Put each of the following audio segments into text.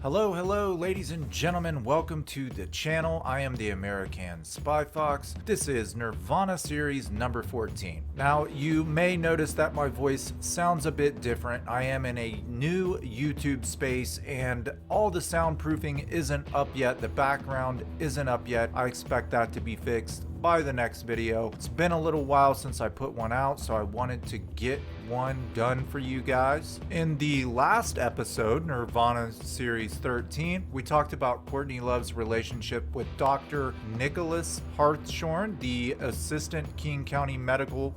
Hello, ladies and gentlemen. Welcome to the channel. I am the American SpyFox. This is Nirvana series number 14. Now, you may notice that my voice sounds a bit different. I am in a new YouTube space and all the soundproofing isn't up yet. The background isn't up yet. I expect that to be fixed by the next video. It's been a little while since I put one out, so I wanted to get one done for you guys. In the last episode, Nirvana series 13, we talked about Courtney Love's relationship with Dr. Nicholas Hartshorn, the assistant King County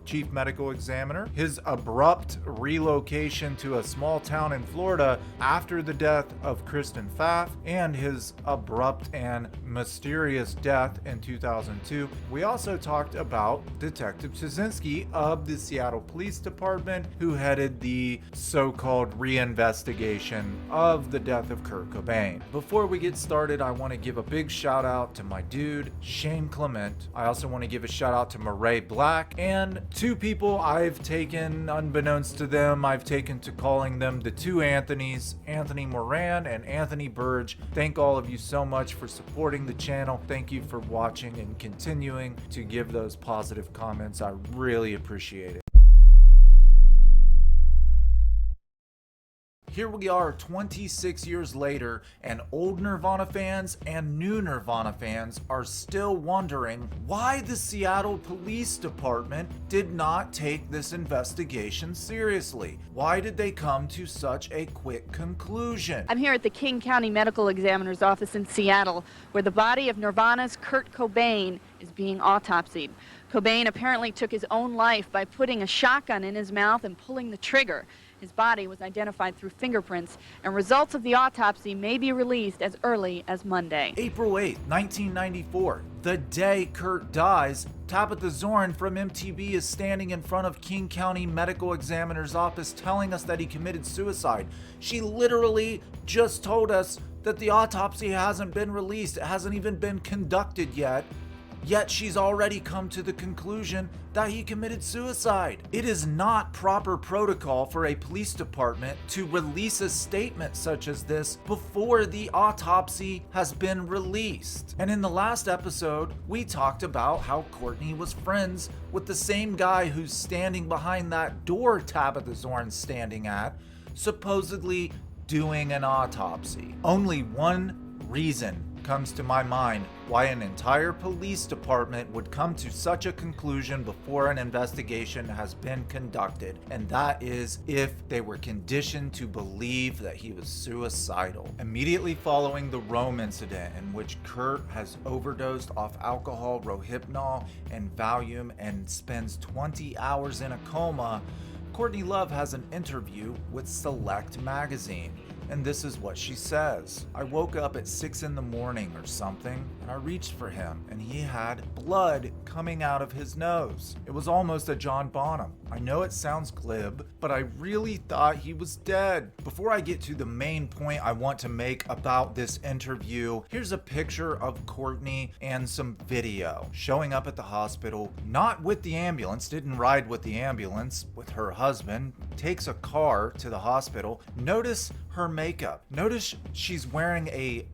chief medical examiner, his abrupt relocation to a small town in Florida after the death of Kristen Pfaff, and his abrupt and mysterious death in 2002. We also talked about Detective Czynski of the Seattle Police Department, who headed the so-called reinvestigation of the death of Kurt Cobain. Before we get started, I want to give a big shout out to my dude, Shane Clement. I also want to give a shout out to Murray Black, and two people I've taken, unbeknownst to them, I've taken to calling them the two Anthonys, Anthony Moran and Anthony Burge. Thank all of you so much for supporting the channel. Thank you for watching and continuing to give those positive comments. I really appreciate it. Here we are 26 years later, and old Nirvana fans and new Nirvana fans are still wondering why the Seattle Police Department did not take this investigation seriously. Why did they come to such a quick conclusion? I'm here at the King County Medical Examiner's office in Seattle, where the body of Nirvana's Kurt Cobain is being autopsied. Cobain apparently took his own life by putting a shotgun in his mouth and pulling the trigger. His body was identified through fingerprints, and results of the autopsy may be released as early as Monday. April 8th, 1994, the day Kurt dies, Tabitha Zorn from MTV is standing in front of King County Medical Examiner's office telling us that he committed suicide. She literally just told us that the autopsy hasn't been released. It hasn't even been conducted yet. Yet she's already come to the conclusion that he committed suicide. It is not proper protocol for a police department to release a statement such as this before the autopsy has been released. And in the last episode, we talked about how Courtney was friends with the same guy who's standing behind that door Tabitha Zorn's standing at, supposedly doing an autopsy. Only one reason comes to my mind why an entire police department would come to such a conclusion before an investigation has been conducted, and that is if they were conditioned to believe that he was suicidal. Immediately following the Rome incident, in which Kurt has overdosed off alcohol, Rohypnol, and Valium and spends 20 hours in a coma, Courtney Love has an interview with Select magazine. And this is what she says. I woke up at 6 in the morning or something, and I reached for him, and he had blood coming out of his nose. It was almost a John Bonham. I know it sounds glib, but I really thought he was dead. Before I get to the main point I want to make about this interview, here's a picture of Courtney and some video showing up at the hospital, not with the ambulance, didn't ride with the ambulance, with her husband, takes a car to the hospital. Notice her makeup. Notice she's wearing a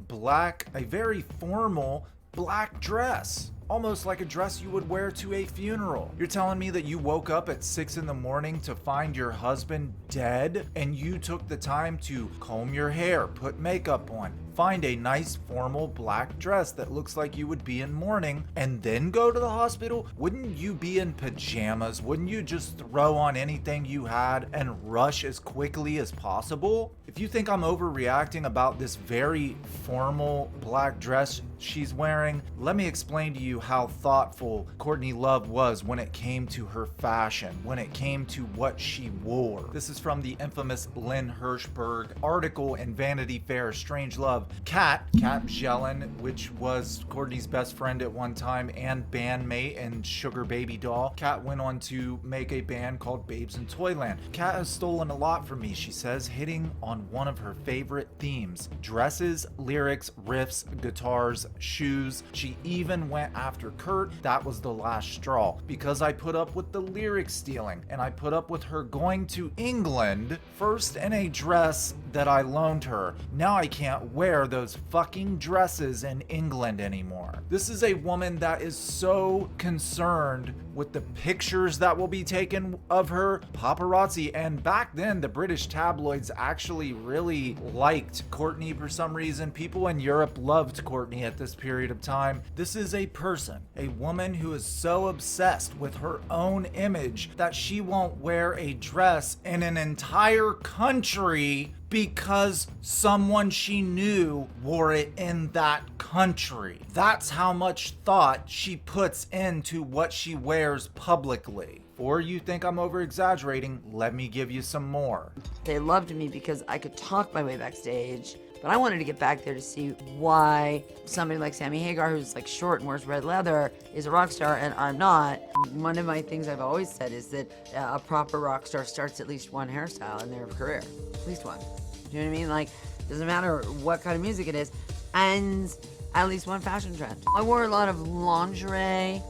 very formal black dress. Almost like a dress you would wear to a funeral. You're telling me that you woke up at 6 in the morning to find your husband dead, and you took the time to comb your hair, put makeup on, find a nice formal black dress that looks like you would be in mourning, and then go to the hospital? Wouldn't you be in pajamas? Wouldn't you just throw on anything you had and rush as quickly as possible? If you think I'm overreacting about this very formal black dress she's wearing, let me explain to you how thoughtful Courtney Love was when it came to her fashion, when it came to what she wore. This is from the infamous Lynn Hirschberg article in Vanity Fair, Strange Love, Love. Kat Jelen, which was Courtney's best friend at one time and bandmate and Sugar Baby Doll. Kat went on to make a band called Babes in Toyland. Kat has stolen a lot from me, she says, hitting on one of her favorite themes: dresses, lyrics, riffs, guitars, shoes. She even went after Kurt. That was the last straw, because I put up with the lyric stealing, and I put up with her going to England first in a dress that I loaned her. Now I can't wear those fucking dresses in England anymore. This is a woman that is so concerned with the pictures that will be taken of her, paparazzi. And back then, the British tabloids actually really liked Courtney for some reason. People in Europe loved Courtney at this period of time. This is a person, a woman who is so obsessed with her own image that she won't wear a dress in an entire country because someone she knew wore it in that country. That's how much thought she puts into what she wears publicly. Or you think I'm over exaggerating? Let me give you some more. They loved me because I could talk my way backstage, but I wanted to get back there to see why somebody like Sammy Hagar, who's like short and wears red leather, is a rock star and I'm not. One of my things I've always said is that a proper rock star starts at least one hairstyle in their career. At least one. Do you know what I mean? Like, doesn't matter what kind of music it is, and at least one fashion trend. I wore a lot of lingerie,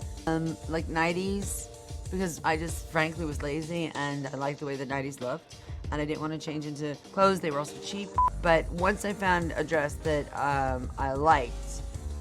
like 90s, because I just frankly was lazy and I liked the way the 90s looked, and I didn't want to change into clothes. They were also cheap. But once I found a dress that I liked,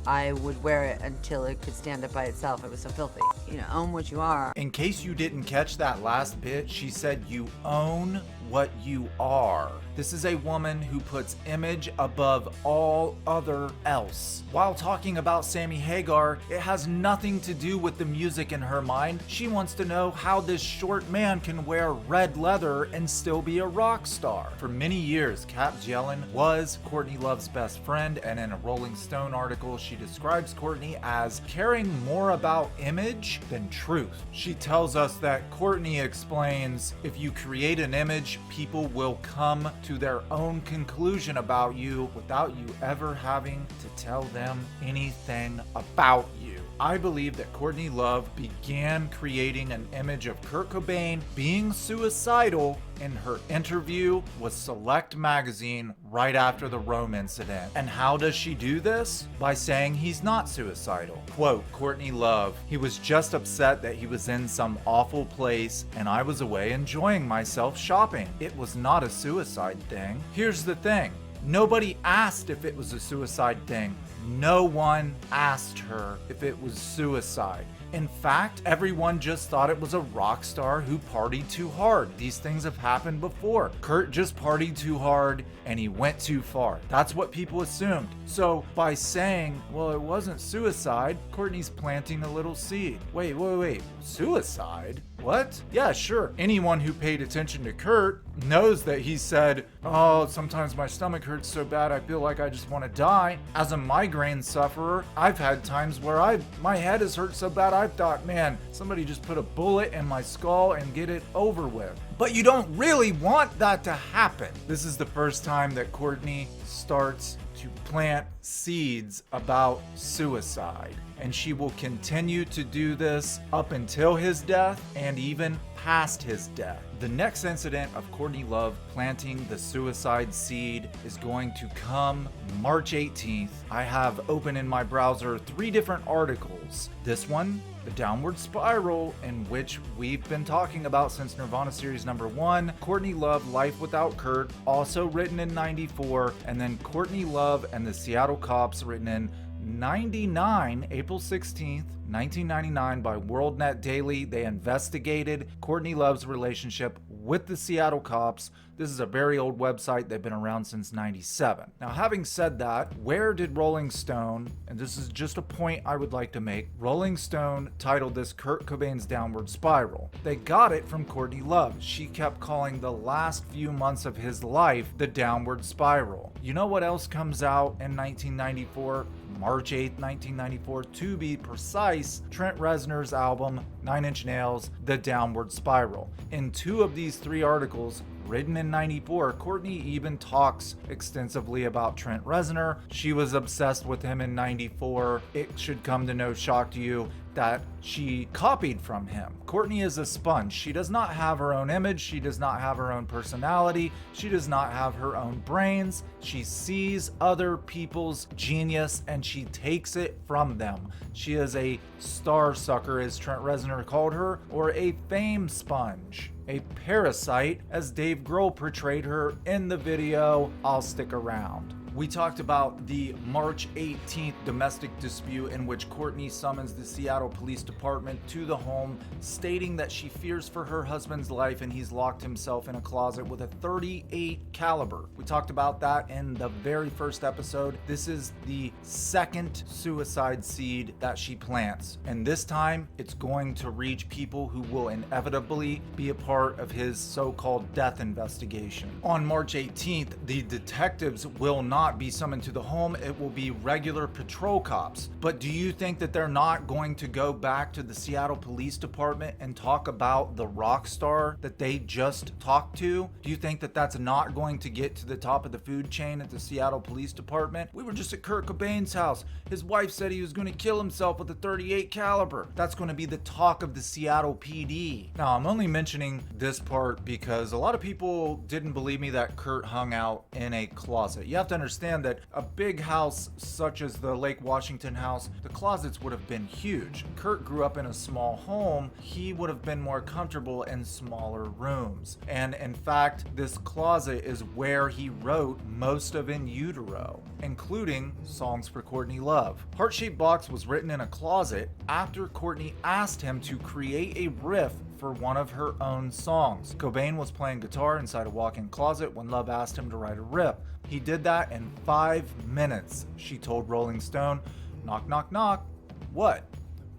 I would wear it until it could stand up by itself. It was so filthy. You know, own what you are. In case you didn't catch that last bit, she said you own what you are. This is a woman who puts image above all other else. While talking about Sammy Hagar, it has nothing to do with the music in her mind. She wants to know how this short man can wear red leather and still be a rock star. For many years, Kat Jelen was Courtney Love's best friend, and in a Rolling Stone article, she describes Courtney as caring more about image than truth. She tells us that Courtney explains, if you create an image, people will come to their own conclusion about you without you ever having to tell them anything about you. I believe that Courtney Love began creating an image of Kurt Cobain being suicidal in her interview with Select magazine right after the Rome incident. And how does she do this? By saying he's not suicidal. Quote, Courtney Love, he was just upset that he was in some awful place and I was away enjoying myself shopping. It was not a suicide thing. Here's the thing. Nobody asked if it was a suicide thing. No one asked her if it was suicide. In fact, everyone just thought it was a rock star who partied too hard. These things have happened before. Kurt just partied too hard and he went too far. That's what people assumed. So by saying, well, it wasn't suicide, Courtney's planting a little seed. Wait, suicide? What? Yeah, sure. Anyone who paid attention to Kurt knows that he said, oh, sometimes my stomach hurts so bad I feel like I just want to die. As a migraine sufferer, I've had times where my head has hurt so bad I've thought, man, somebody just put a bullet in my skull and get it over with. But you don't really want that to happen. This is the first time that Courtney starts to plant seeds about suicide. And she will continue to do this up until his death and even past his death. The next incident of Courtney Love planting the suicide seed is going to come March 18th. I have open in my browser 3 different articles. This one, The Downward Spiral, in which we've been talking about since Nirvana series number 1, Courtney Love, Life Without Kurt, also written in 94, and then Courtney Love and the Seattle Cops, written in 99, April 16th, 1999 by WorldNet Daily. They investigated Courtney Love's relationship with the Seattle Cops. This is a very old website. They've been around since 97. Now, having said that, where did Rolling Stone, and this is just a point I would like to make, Rolling Stone titled this Kurt Cobain's Downward Spiral. They got it from Courtney Love. She kept calling the last few months of his life the Downward Spiral. You know what else comes out in 1994? March 8th, 1994, to be precise, Trent Reznor's album, 9 Inch Nails, The Downward Spiral. In 2 of these 3 articles, written in 94, Courtney even talks extensively about Trent Reznor. She was obsessed with him in 94. It should come to no shock to you that she copied from him. Courtney is a sponge. She does not have her own image. She does not have her own personality. She does not have her own brains. She sees other people's genius and she takes it from them. She is a star sucker, as Trent Reznor called her, or a fame sponge. A parasite, as Dave Grohl portrayed her in the video I'll Stick Around. We talked about the March 18th domestic dispute in which Courtney summons the Seattle Police Department to the home, stating that she fears for her husband's life and he's locked himself in a closet with a .38 caliber. We talked about that in the very first episode. This is the second suicide seed that she plants, and this time it's going to reach people who will inevitably be a part of his so-called death investigation. On March 18th, the detectives will not be summoned to the home. It will be regular patrol cops. But do you think that they're not going to go back to the Seattle Police Department and talk about the rock star that they just talked to? Do you think that that's not going to get to the top of the food chain at the Seattle Police Department? We were just at Kurt Cobain's house. His wife said he was going to kill himself with a .38 caliber. That's going to be the talk of the Seattle PD. Now, I'm only mentioning this part because a lot of people didn't believe me that Kurt hung out in a closet. You have to understand that a big house such as the Lake Washington house, the closets would have been huge. Kurt grew up in a small home. He would have been more comfortable in smaller rooms. And in fact, this closet is where he wrote most of In Utero, including songs for Courtney Love. Heart-Shaped Box was written in a closet after Courtney asked him to create a riff for one of her own songs. Cobain was playing guitar inside a walk-in closet when Love asked him to write a riff. He did that in 5 minutes, she told Rolling Stone. Knock, knock, knock. What?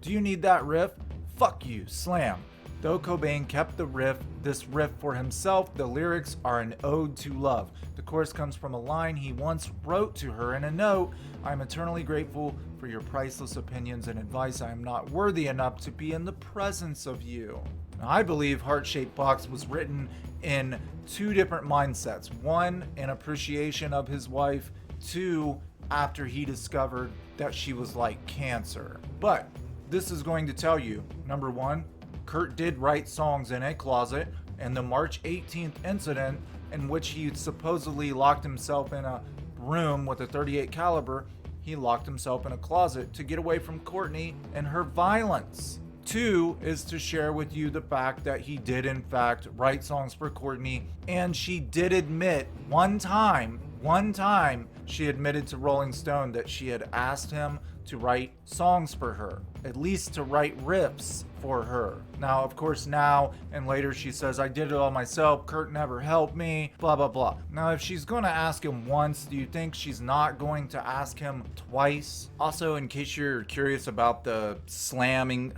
Do you need that riff? Fuck you, slam. Though Cobain kept this riff for himself, the lyrics are an ode to love. The chorus comes from a line he once wrote to her in a note: "I'm eternally grateful for your priceless opinions and advice. I am not worthy enough to be in the presence of you." Now, I believe Heart-Shaped Box was written in two different mindsets. One, in appreciation of his wife. Two, after he discovered that she was like cancer. But this is going to tell you, number one, Kurt did write songs in a closet, and the March 18th incident in which he supposedly locked himself in a room with a .38 caliber, he locked himself in a closet to get away from Courtney and her violence. Two is to share with you the fact that he did in fact write songs for Courtney, and she did admit one time she admitted to Rolling Stone that she had asked him to write songs for her, at least to write riffs for her. Now, of course, now and later she says, "I did it all myself, Kurt never helped me," blah, blah, blah. Now, if she's going to ask him once, do you think she's not going to ask him twice? Also, in case you're curious about her slamming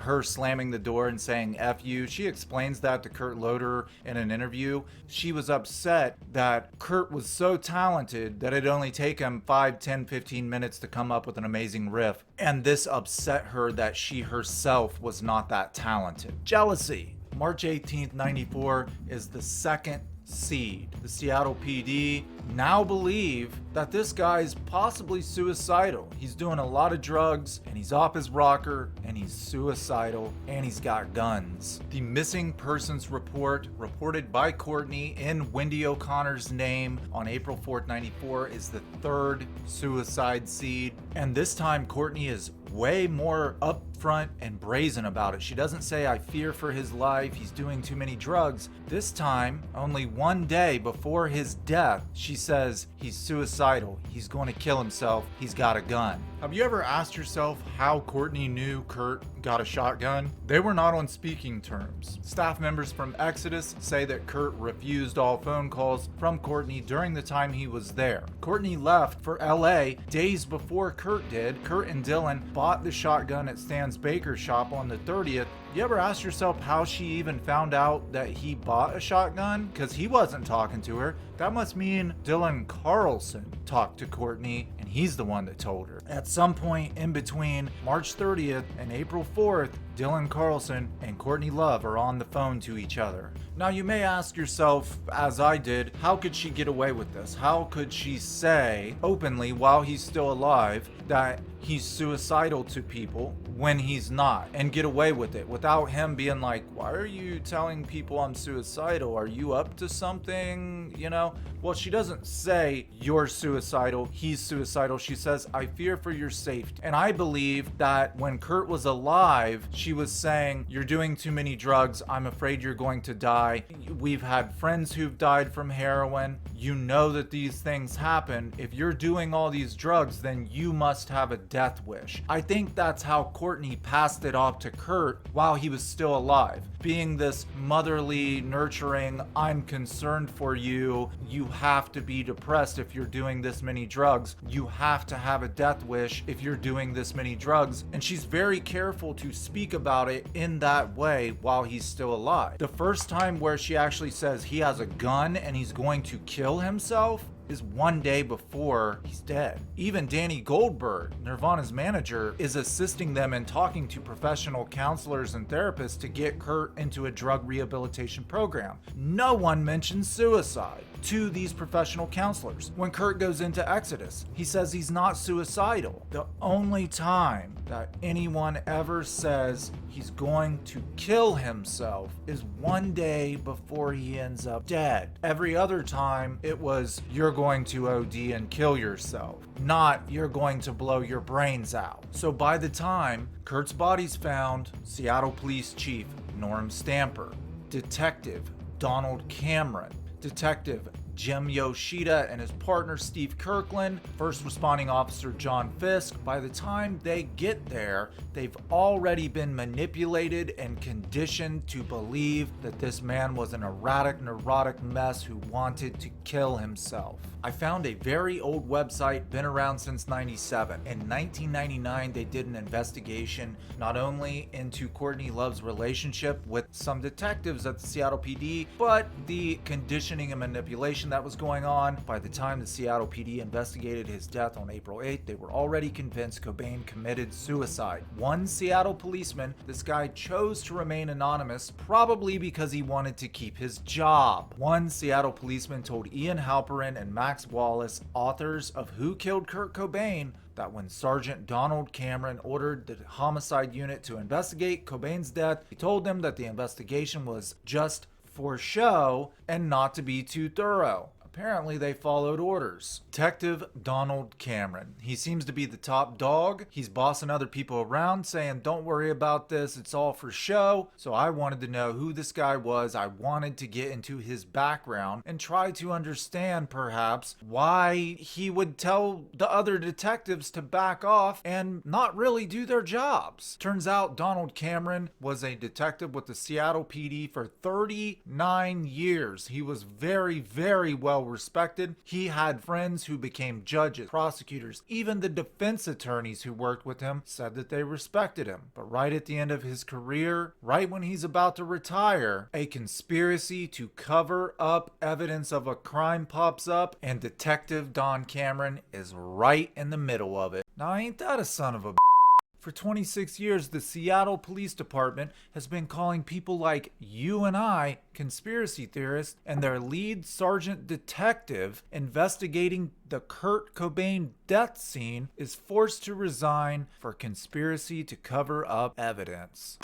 the door and saying F you, she explains that to Kurt Loder in an interview. She was upset that Kurt was so talented that it'd only take him 5, 10, 15 minutes to come up with an amazing riff. And this upset her that she herself was not that talented. Jealousy. March 18th, 94 is the second seed. The Seattle PD now believe that this guy's possibly suicidal. He's doing a lot of drugs, and he's off his rocker, and he's suicidal, and he's got guns. The missing persons report reported by Courtney in Wendy O'Connor's name on April 4th, 94 is the third suicide seed. And this time Courtney is way more upfront and brazen about it. She doesn't say, "I fear for his life, he's doing too many drugs." This time, only one day before his death, she says he's suicidal, he's going to kill himself, he's got a gun. Have you ever asked yourself how Courtney knew Kurt got a shotgun? They were not on speaking terms. Staff members from Exodus say that Kurt refused all phone calls from Courtney during the time he was there. Courtney left for LA days before Kurt did. Kurt and Dylan bought the shotgun at Stan's Baker shop on the 30th. You ever ask yourself how she even found out that he bought a shotgun? Because he wasn't talking to her. That must mean Dylan Carlson talked to Courtney, and he's the one that told her. At some point in between March 30th and April 4th, Dylan Carlson and Courtney Love are on the phone to each other. Now you may ask yourself, as I did, how could she get away with this? How could she say openly while he's still alive that he's suicidal to people when he's not, and get away with it without him being like, why are you telling people I'm suicidal? Are you up to something? You know? Well, she doesn't say you're suicidal, he's suicidal. She says, I fear for your safety. And I believe that when Kurt was alive, she was saying, you're doing too many drugs. I'm afraid you're going to die. We've had friends who've died from heroin. You know that these things happen. If you're doing all these drugs, then you must have a death wish. I think that's how Courtney passed it off to Kurt while he was still alive. Being this motherly, nurturing, I'm concerned for you. You have to be depressed if you're doing this many drugs. You have to have a death wish if you're doing this many drugs. And she's very careful to speak about it in that way while he's still alive. The first time where she actually says he has a gun and he's going to kill himself is one day before he's dead. Even Danny Goldberg, Nirvana's manager, is assisting them in talking to professional counselors and therapists to get Kurt into a drug rehabilitation program. No one mentions suicide to these professional counselors. When Kurt goes into Exodus, he says he's not suicidal. The only time that anyone ever says he's going to kill himself is one day before he ends up dead. Every other time it was, you're going to OD and kill yourself, not you're going to blow your brains out. So by the time Kurt's body's found, Seattle Police Chief Norm Stamper, Detective Donald Cameron, Detective Jim Yoshida and his partner Steve Kirkland, first responding officer John Fisk, by the time they get there, they've already been manipulated and conditioned to believe that this man was an erratic, neurotic mess who wanted to kill himself. I found a very old website, been around since 97. In 1999, they did an investigation not only into Courtney Love's relationship with some detectives at the Seattle PD, but the conditioning and manipulation that was going on. By the time the Seattle PD investigated his death on April 8th, they were already convinced Cobain committed suicide. One Seattle policeman, this guy chose to remain anonymous, probably because he wanted to keep his job. One Seattle policeman told Ian Halperin and Max Wallace, authors of Who Killed Kurt Cobain, that when Sergeant Donald Cameron ordered the homicide unit to investigate Cobain's death, he told them that the investigation was just for show and not to be too thorough. Apparently they followed orders. Detective Donald Cameron. He seems to be the top dog. He's bossing other people around saying, don't worry about this, it's all for show. So I wanted to know who this guy was. I wanted to get into his background and try to understand perhaps why he would tell the other detectives to back off and not really do their jobs. Turns out Donald Cameron was a detective with the Seattle PD for 39 years. He was very, very well respected. He had friends who became judges, prosecutors, even the defense attorneys who worked with him said that they respected him. But right at the end of his career, right when he's about to retire, a conspiracy to cover up evidence of a crime pops up, and Detective Don Cameron is right in the middle of it. Now, ain't that a son of a For 26 years, the Seattle Police Department has been calling people like you and I conspiracy theorists, and their lead sergeant detective investigating the Kurt Cobain death scene is forced to resign for conspiracy to cover up evidence.